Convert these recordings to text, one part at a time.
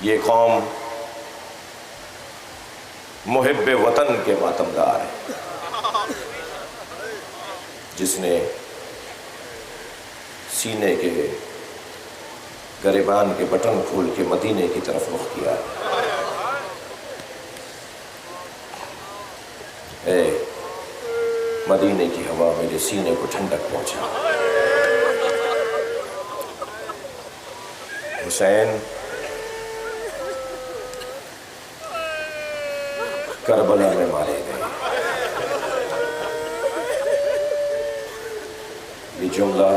ये कौम मुहिब्बे वतन के मातमदार है, जिसने सीने के गरिबान के बटन खोल के मदीने की तरफ रुख किया। ए मदीने की हवा मेरे सीने को ठंडक पहुंचा। हुसैन करबला में मारे गए। ये जुमला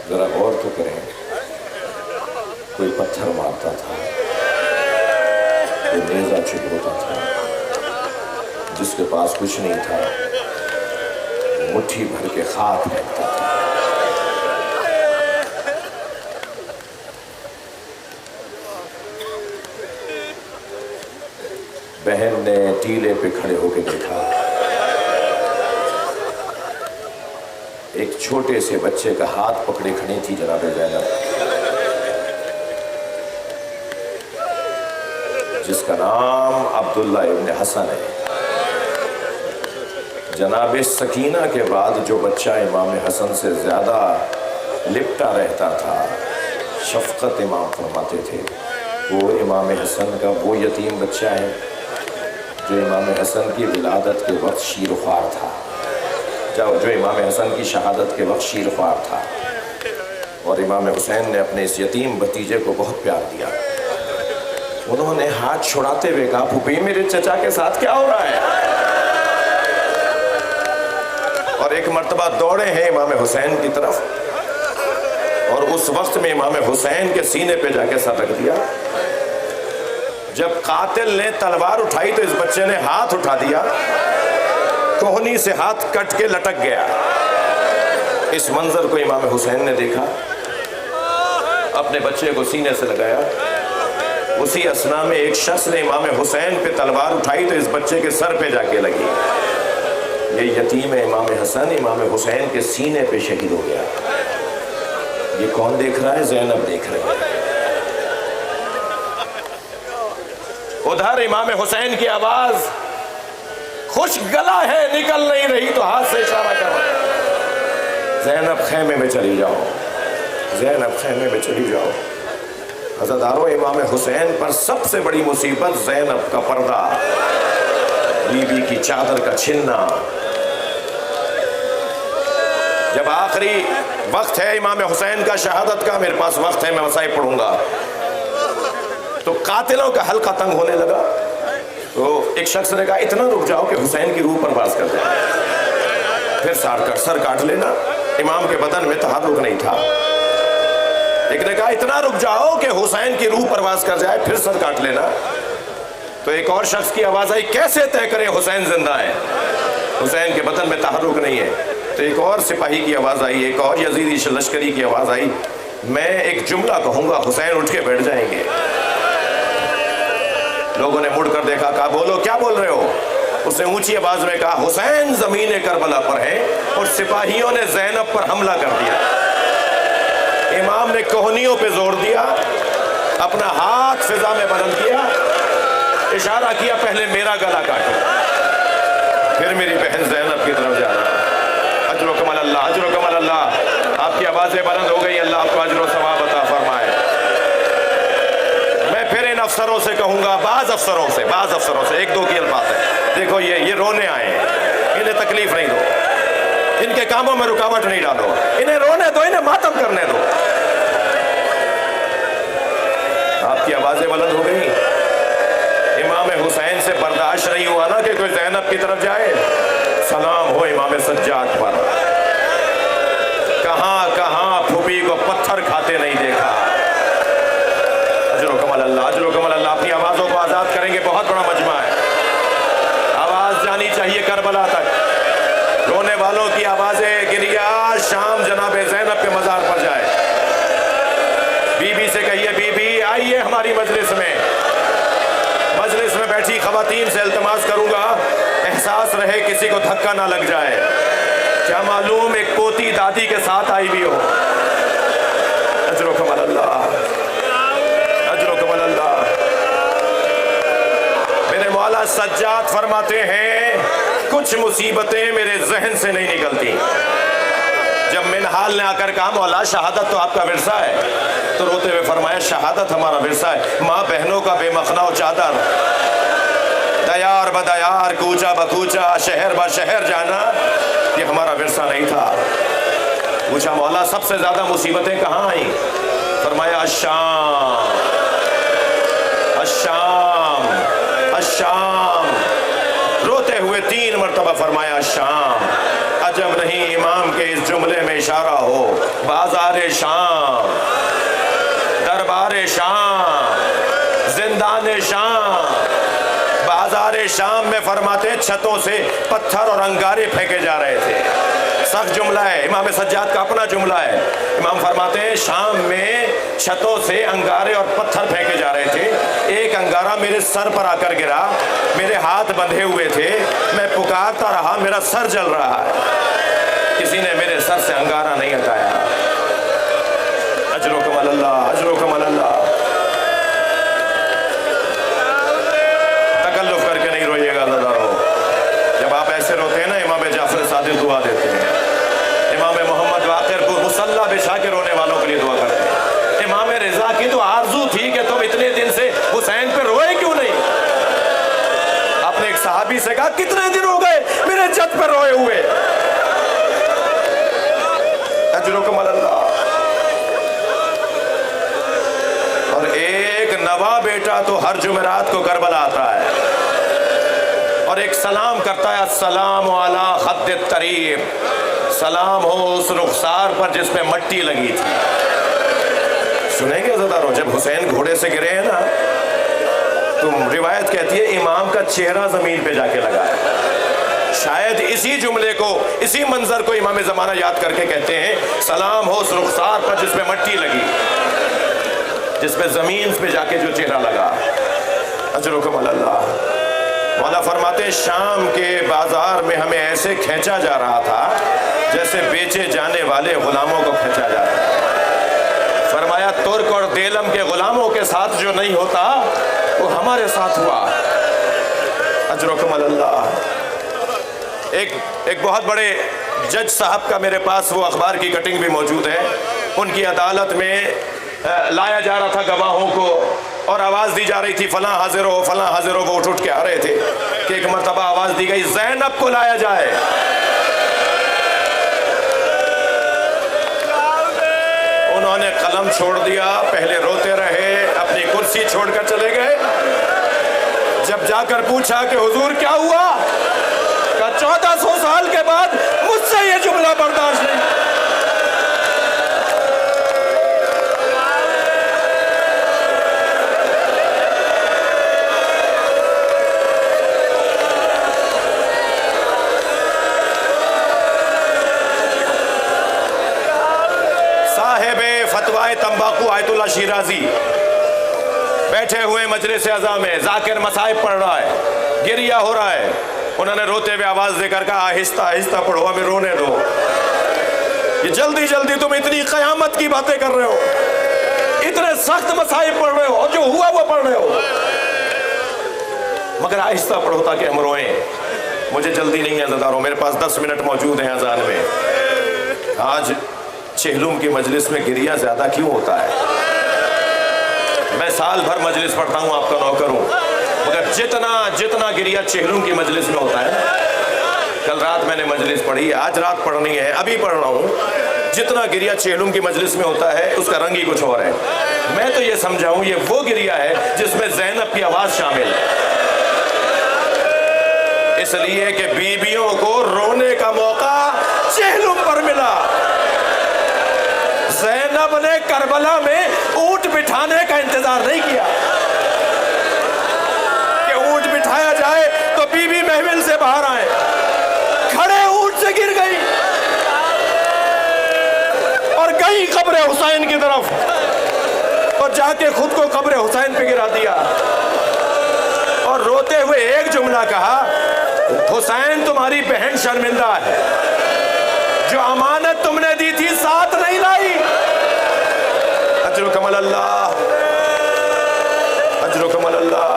जरा गौर तो करें। कोई पत्थर मारता था, कोई नेज़ा चुभोता था, जिसके पास कुछ नहीं था मुट्ठी भर के खाक फेंकता था। बहन ने टीले पे खड़े होकर देखा, एक छोटे से बच्चे का हाथ पकड़े खड़ी थी जनाब ज़ैनब, जिसका नाम अब्दुल्ला इब्न हसन है। जनाब सकीना के बाद जो बच्चा इमाम हसन से ज़्यादा लिपटा रहता था, शफ़क़त इमाम फरमाते थे, वो इमाम हसन का वो यतीम बच्चा है जो इमाम हसन की विलादत के वक्त शीरख्वार था, जो इमाम हसन की शहादत के वक्त शीरख्वार था। और इमाम हुसैन ने अपने इस यतीम भतीजे को बहुत प्यार दिया। उन्होंने हाथ छुड़ाते हुए कहा, फूफी मेरे चचा के साथ क्या हो रहा है? और एक मर्तबा दौड़े हैं इमाम हुसैन की तरफ, और उस वक्त में इमाम हुसैन के सीने पे जाके सटक दिया। जब कातिल ने तलवार उठाई तो इस बच्चे ने हाथ उठा दिया, कोहनी से हाथ कट के लटक गया। इस मंजर को इमाम हुसैन ने देखा, अपने बच्चे को सीने से लगाया। उसी असना में एक शख्स ने इमाम हुसैन पे तलवार उठाई तो इस बच्चे के सर पे जाके लगी। ये यतीम इमाम हसन इमाम हुसैन के सीने पे शहीद हो गया। ये कौन देख रहा है? ज़ैनब देख रही है। उधर इमाम हुसैन की आवाज, खुश गला है निकल नहीं रही, तो हाथ से इशारा करो, ज़ैनब खेमे में चली जाओ, ज़ैनब खेमे में चली जाओ। हज़रदारों, इमाम हुसैन पर सबसे बड़ी मुसीबत ज़ैनब का पर्दा, बीबी की चादर का छिन्ना। जब आखिरी वक्त है इमाम हुसैन का शहादत का, मेरे पास वक्त है, मैं मसाइब पढ़ूंगा, तो कातिलों का हल्का तंग होने लगा। तो एक शख्स ने कहा, इतना रुक जाओ कि हुसैन की रूह परवाज कर जाए, फिर सर काट लेना। इमाम के बदन में तहर्रुक नहीं था। एक ने कहा, इतना रुक जाओ कि हुसैन की रूह परवाज कर जाए, फिर सर काट लेना। तो एक और शख्स की आवाज आई, कैसे तय करें हुसैन जिंदा है, हुसैन के बदन में तहर्रुक नहीं है। तो एक और सिपाही की आवाज आई, एक और यजीदी लश्करी की आवाज आई, मैं एक जुमला कहूंगा, हुसैन उठ के बैठ जाएंगे। लोगों ने मुड़कर देखा, कहा, बोलो क्या बोल रहे हो? उसने ऊंची आवाज में कहा, हुसैन जमीन करबला पर है और सिपाहियों ने ज़ैनब पर हमला कर दिया। इमाम ने कोहनियों पे जोर दिया, अपना हाथ फिजा में बुलंद किया, इशारा किया, पहले मेरा गला काटो, फिर मेरी बहन ज़ैनब की तरफ जाना। अजर व कमाल अल्लाह, अजर व कमाल अल्लाह। आपकी आवाजें बुलंद हो गई, अल्लाह आपको अजर व सवाब अता फरमाए। मैं फिर इन अफसरों से कहूंगा, बाज अफसरों से एक दो की बात है, देखो ये रोने आए हैं, इन्हें तकलीफ नहीं दो, इनके कामों में रुकावट नहीं डालो, इन्हें रोने दो, इन्हें मातम करने दो। आपकी आवाजें बुलंद हो गई। इमाम हुसैन से बर्दाश्त नहीं हुआ ना कि कोई ज़ैनब की तरफ जाए। सलाम हो इमाम सज्जाद पर, कहां कहां फूफी को पत्थर खाते नहीं देखा। अजर कमल अल्लाह, अजर कमल अल्लाह। अपनी आवाज़ों को आज़ाद करेंगे, बहुत बड़ा मजमा है, आवाज़ जानी चाहिए करबला तक। रोने वालों की आवाज़ें गिरिया शाम जनाब ज़ैनब के मज़ार पर जाए। बीबी से कहिए, बीबी आइए हमारी मजलिस में बैठी ख़वातीन से इल्तमास करूँगा, एहसास रहे किसी को धक्का ना लग जाए। क्या मालूम एक पोती दादी के साथ आई भी हो। अजरुकुम अल्लाह, अजरुकुम अल्लाह। मेरे मौला सज्जाद फरमाते हैं कुछ मुसीबतें मेरे जहन से नहीं निकलती। जब मिनहाल ने आकर कहा मौला शहादत तो आपका विरसा है, तो रोते हुए फरमाया शहादत हमारा विरसा है। माँ बहनों का बेमखना चादर, दयार बदयार, कूचा बकूचा, शहर ब शहर जाना, ये हमारा विरसा नहीं था। पूछा मौला सबसे ज्यादा मुसीबतें कहाँ आई? फरमाया अश्शाम, अश्शाम, अश्शाम। रोते हुए 3 मरतबा फरमाया अश्शाम। अजब नहीं इमाम के इस जुमले में इशारा हो बाजार शाम, दरबार शाम, जिंदान शाम। बाजार शाम में फरमाते छतों से पत्थर और अंगारे फेंके जा रहे थे। सख्त जुमला है, इमाम सज्जाद का अपना जुमला है। इमाम फरमाते हैं शाम में छतों से अंगारे और पत्थर फेंके जा रहे थे। एक अंगारा मेरे सर पर आकर गिरा, मेरे हाथ बंधे हुए थे, मैं पुकारता रहा, मेरा सर जल रहा है, किसी ने मेरे सर से अंगारा नहीं हटाया। अजरुकुम अल्लाह, अजरुकुम अल्लाह। तकल्लुफ करके नहीं रोइएगा ज़रारो। जब आप ऐसे रोते हैं ना, इमाम जाफर सादिक दुआ देते हैं, इमाम मोहम्मद वाक़िर को मुसल्ला बिछा के रोने वालों के लिए दुआ करते हैं। इमाम रिजा की तो आरजू थी कि तुम इतने दिन से हुसैन पे रोए क्यों नहीं? आपने एक सहाबी से कहा कितने दिन हो गए मेरे जद पे रोए हुए। अजरुकुम अल्लाह। और एक नवा बेटा तो हर जुमेरात को करबला आता है और एक सलाम करता है, अस्सलाम अला खद्द तरीब, सलाम हो उस रुखसार पर जिस पे मट्टी लगी थी। सुनेंगे ज़दारो, जब हुसैन घोड़े से गिरे हैं ना, तो रिवायत कहती है इमाम का चेहरा जमीन पे जाके लगा है। शायद इसी जुमले को, इसी मंजर को इमाम ज़माना याद करके कहते हैं सलाम हो उस रुखसार पर जिस पे मट्टी लगी, जिस पे जमीन पे जाके जो चेहरा लगा। अजरुकुम अल्लाह। मौला फरमाते शाम के बाजार में हमें ऐसे खींचा जा रहा था जैसे बेचे जाने वाले गुलामों को खींचा जा रहा है। फरमाया तुर्क और देलम के गुलामों के साथ जो नहीं होता वो हमारे साथ हुआ। अजरुकुम अल्लाह। एक बहुत बड़े जज साहब का मेरे पास वो अखबार की कटिंग भी मौजूद है। उनकी अदालत में लाया जा रहा था गवाहों को और आवाज़ दी जा रही थी फलां हाजिर हो, फलां हाजिर हो। वो उठ के आ रहे थे कि एक मरतबा आवाज़ दी गई ज़ैनब को लाया जाए। उन्होंने कलम छोड़ दिया, पहले रोते रहे, अपनी कुर्सी छोड़कर चले गए। जब जाकर पूछा कि हुजूर क्या हुआ, का 1400 साल के बाद मुझसे ये जुमला बर्दाश्त नहीं। फतवाए तंबाकू आयतुल्ला शिराजी बैठे हुए मजलिस अज़ा में, जाकिर मसाइब पढ़ रहा है, गिरिया हो रहा है। उन्होंने रोते हुए आवाज देकर कहा आहिस्ता आहिस्ता पढ़ो, हमें रोने दो। ये जल्दी जल्दी तुम इतनी कयामत की बातें कर रहे हो, इतने सख्त मसाइब पढ़ रहे हो और जो हुआ वो पढ़ रहे हो, मगर आहिस्ता पढ़ो ताकि हम रोएं। मुझे जल्दी नहीं है ज़दारो, मेरे पास 10 मिनट मौजूद हैं अजान में। आज चेहलुम की मजलिस में गिरिया ज्यादा क्यों होता है? मैं साल भर मजलिस पढ़ता हूँ, आपका नौकर हूँ, मगर जितना जितना गिरिया चेहलुम की मजलिस में होता है, कल रात मैंने मजलिस पढ़ी, आज रात पढ़नी है, अभी पढ़ रहा हूँ, जितना गिरिया चेहलुम की मजलिस में होता है उसका रंग ही कुछ और है। मैं तो ये समझाऊँ ये वो गिरिया है जिसमें ज़ैनब की आवाज़ शामिल है, इसलिए कि बीबियों को रोने का मौका चेहलुम पर मिला। ज़ैनब ने करबला में ऊंट बिठाने का इंतजार नहीं किया कि ऊंट बिठाया जाए तो बीबी महफिल से बाहर आए, खड़े ऊंट से गिर गई और गई कब्र हुसैन की तरफ और जाके खुद को कब्र हुसैन पे गिरा दिया और रोते हुए एक जुमला कहा, हुसैन तुम्हारी बहन शर्मिंदा है, जो अमानत तुमने दी थी साथ नहीं लाई, अल्लाह, अजरुकुम अल्लाह।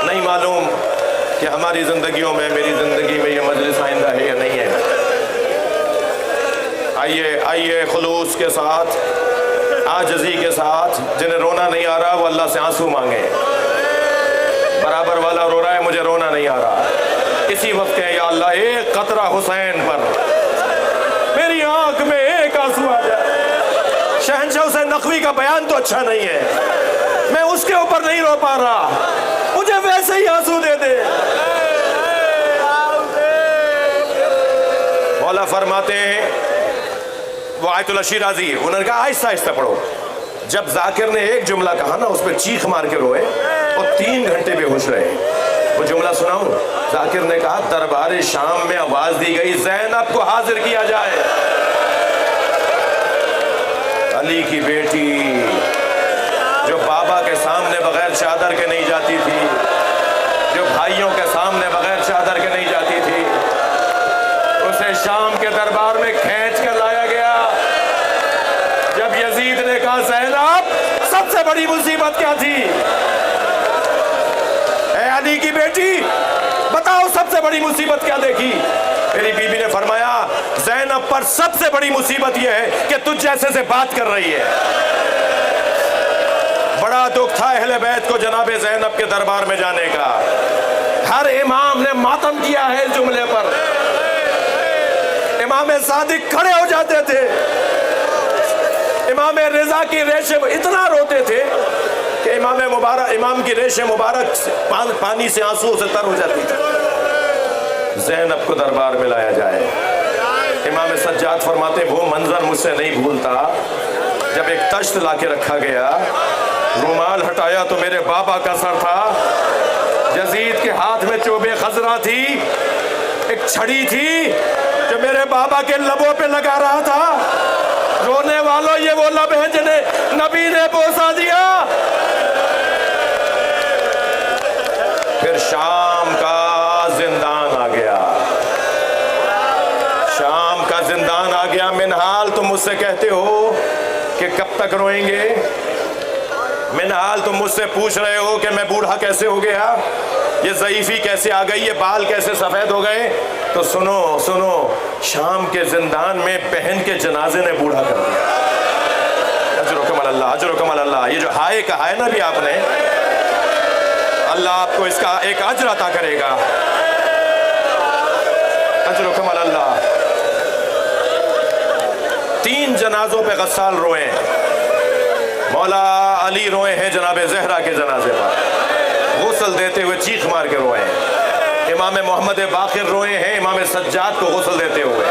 नहीं मालूम कि हमारी ज़िंदगियों में, मेरी ज़िंदगी में ये मजलिस आइंदा है या नहीं है। आइए आइए खुलूस के साथ, आजिज़ी के साथ, जिन्हें रोना नहीं आ रहा वो अल्लाह से आंसू मांगे। बराबर वाला रो रहा है, मुझे रोना नहीं आ रहा, इसी वक्त है या अल्लाह एक कतरा हुसैन पर, मेरी आंख में एक आंसू आ जाए। शहंशाह हुसैन नकवी का बयान तो अच्छा नहीं है, मैं उसके ऊपर नहीं रो पा रहा, मुझे वैसे ही आंसू दे दे। मौला फरमाते हैं, वो आयतुल अशीराजी, उन्होंने कहा आहिस्ता आहिस्ता पढ़ो। जब जाकिर ने एक जुमला कहा ना, उस पर चीख मार के रोए और 3 घंटे बेहोश रहे। वो जुमला सुनाऊं? जाकिर ने कहा, दरबार शाम में आवाज दी गई, ज़ैनब को हाजिर किया जाए। अली की बेटी जो बाबा के सामने बगैर चादर के नहीं जाती थी, जो भाइयों के सामने बगैर चादर के नहीं जाती थी, उसे शाम के दरबार में खींच कर लाया गया। जब यजीद ने कहा, ज़ैनब सबसे बड़ी मुसीबत क्या थी? ऐ अली की बेटी बताओ सबसे बड़ी मुसीबत क्या देखी? मेरी बीबी ने फरमाया, ज़ैनब पर सबसे बड़ी मुसीबत यह है कि तुझ जैसे से बात कर रही है। बड़ा दुख था अहले बैत को जनाबे ज़ैनब के दरबार में जाने का। हर इमाम ने मातम किया है इस जुमले पर। इमाम सादिक खड़े हो जाते थे, इमाम रिजा की रेशे इतना रोते थे कि इमाम की रेशे मुबारक पानी से, आंसू से तर हो जाती थी। ज़ैनब को दरबार में लाया जाए। इमाम सज्जाद फरमाते, वो मंजर मुझसे नहीं भूलता जब एक तश्त लाके रखा गया, रुमाल हटाया तो मेरे बाबा का सर था, यजीद के हाथ में चोबे खजरा थी, एक छड़ी थी जो मेरे बाबा के लबों पे लगा रहा था। रोने वालों, ये वो लब है जिन्हें नबी ने बोसा दिया। फिर शाम का जिंदान आ गया, शाम का जिंदान आ गया। मिनहाल तुम मुझसे कहते हो कि कब तक रोएंगे? मिनहाल तुम मुझसे पूछ रहे हो कि मैं बूढ़ा कैसे हो गया, ये ज़ईफ़ी कैसे आ गई, ये बाल कैसे सफ़ेद हो गए? तो सुनो सुनो, शाम के जिंदान में बहन के जनाजे ने बूढ़ा कर दिया। अजरुकुम अल्लाह, अजरुकुम अल्लाह। ये जो हाय कहा है ना भी आपने, अल्लाह आपको इसका एक अजर अता करेगा। अजरुकुम अल्लाह। 3 जनाजों पे गस्साल रोए। मौला अली रोए हैं जनाबे ज़हरा के जनाजे पर, गुस्ल देते हुए चीख मार के रोए। इमाम मोहम्मद बाक़िर रोए हैं इमाम सज्जाद को गुस्ल देते हुए।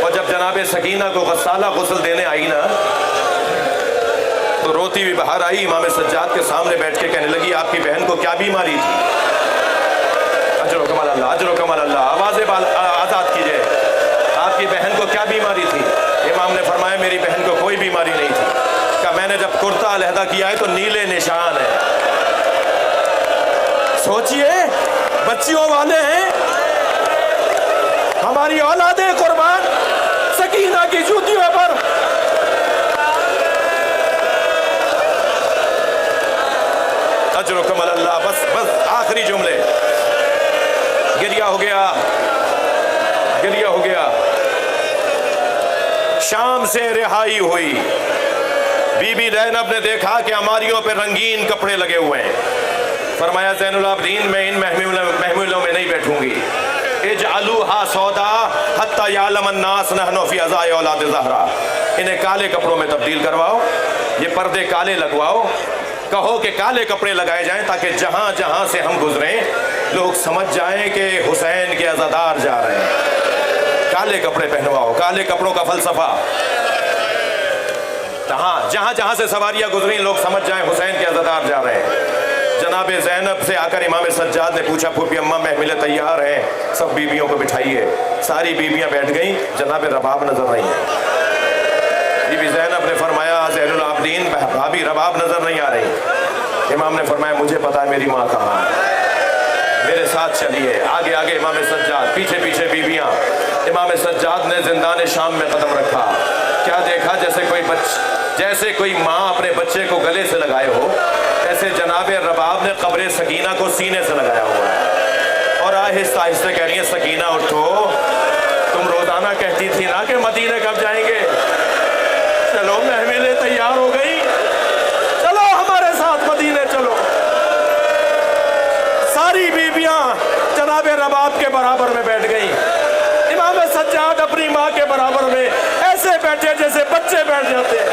और जब जनाबे सकीना को गस्साला गुस्ल देने आई ना, तो रोती हुई बाहर आई, इमाम सज्जाद के सामने बैठ के कहने लगी, आपकी बहन को क्या बीमारी थी? अजरुकुम अल्लाह, अजरुकुम अल्लाह। आवाज़ें आज़ाद कीजिए। आपकी बहन को क्या बीमारी थी? इमाम ने फरमाया, मेरी बहन को कोई बीमारी नहीं थी। का मैंने जब कुर्ता अलहदा किया है तो नीले निशान है। सोचिए, बच्चियों वाले हैं, हमारी औलादे कुर्बान सकीना की जूतियों पर। अजरुकुम अल्लाह। बस बस आखिरी जुमले। गिरिया हो गया, गिरिया हो गया। शाम से रिहाई हुई। बीबी ज़ैनब ने देखा कि अमारियों पे रंगीन कपड़े लगे हुए हैं। फरमाया, ज़ैनुल आबिदीन, मैं इन महमूलों में नहीं बैठूंगी। इजअलूहा सौदा हत्ता यालम अन्नास नहनु फी अज़ाए औलाद ज़हरा। इन्हें काले कपड़ों में तब्दील करवाओ, ये पर्दे काले लगवाओ, कहो कि काले कपड़े लगाए जाएं ताकि जहां जहां से हम गुजरें लोग समझ जाएं कि हुसैन के अज़ादार जा रहे हैं। काले कपड़े पहनवाओ, काले कपड़ों का फलसफा। जहां जहां से सवारियां गुजरी लोग समझ जाएं हुसैन के अज़ादार जा रहे हैं। जनाबे ज़ैनब से आकर इमाम सज्जाद ने पूछा, फूफी अम्मा महमिलें तैयार हैं, सब बीबियों को बिठाइए। सारी बीबियां बैठ गईं, जनाबे रबाब नजर नहीं है। बीबी ज़ैनब ने फरमाया, ज़ैनुल आबिदीन भाभी रबाब नजर नहीं आ रही। इमाम ने फरमाया, मुझे पता है मेरी माँ कहाँ है, मेरे साथ चलिए। आगे आगे इमाम सज्जाद, पीछे पीछे बीबियां। इमाम सज्जाद ने जिंदान शाम में कदम रखा। क्या देखा? जैसे कोई जैसे कोई माँ अपने बच्चे को गले से लगाए हो, ऐसे जनाब रबाब ने कब्र सकीना को सीने से लगाया हुआ है और आहिस्ता आहिस्ता कह रही है, सकीना उठो, तुम रोजाना कहती थी ना कि मदीने कब जाएंगे, चलो महफिलें तैयार हो गई, चलो हमारे साथ मदीने चलो। सारी बीबियां जनाब रबाब के बराबर में बैठ गई। इमाम सज्जाद अपनी माँ के बराबर में ऐसे बैठे जैसे बच्चे बैठ जाते हैं।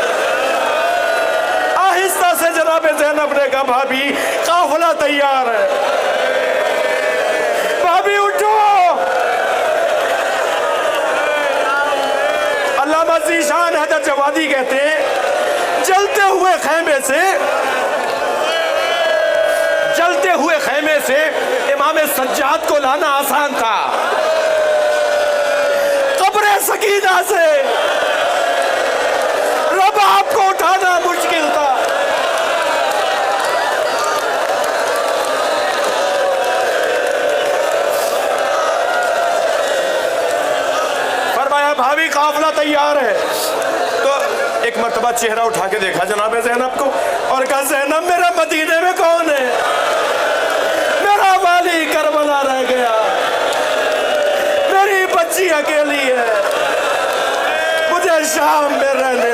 आहिस्ता से जनाब ज़ैनब ने कहा, भाभी काफिला तैयार है, भाभी उठो। अल्लामा ज़ीशान हैदर जवादी कहते हैं, जलते हुए खैमे से इमाम सज्जाद को लाना आसान था, कब्र सकीना से रबाब को उठाना मुश्किल था। फरमाया, भाभी काफिला तैयार है। तो एक मर्तबा चेहरा उठा के देखा जनाब ज़ैनब को और कहा, ज़ैनब मेरा मदीने में कौन है? मेरा वाली करबला रह गया, मेरी बच्ची अकेली है, मुझे शाम में रहने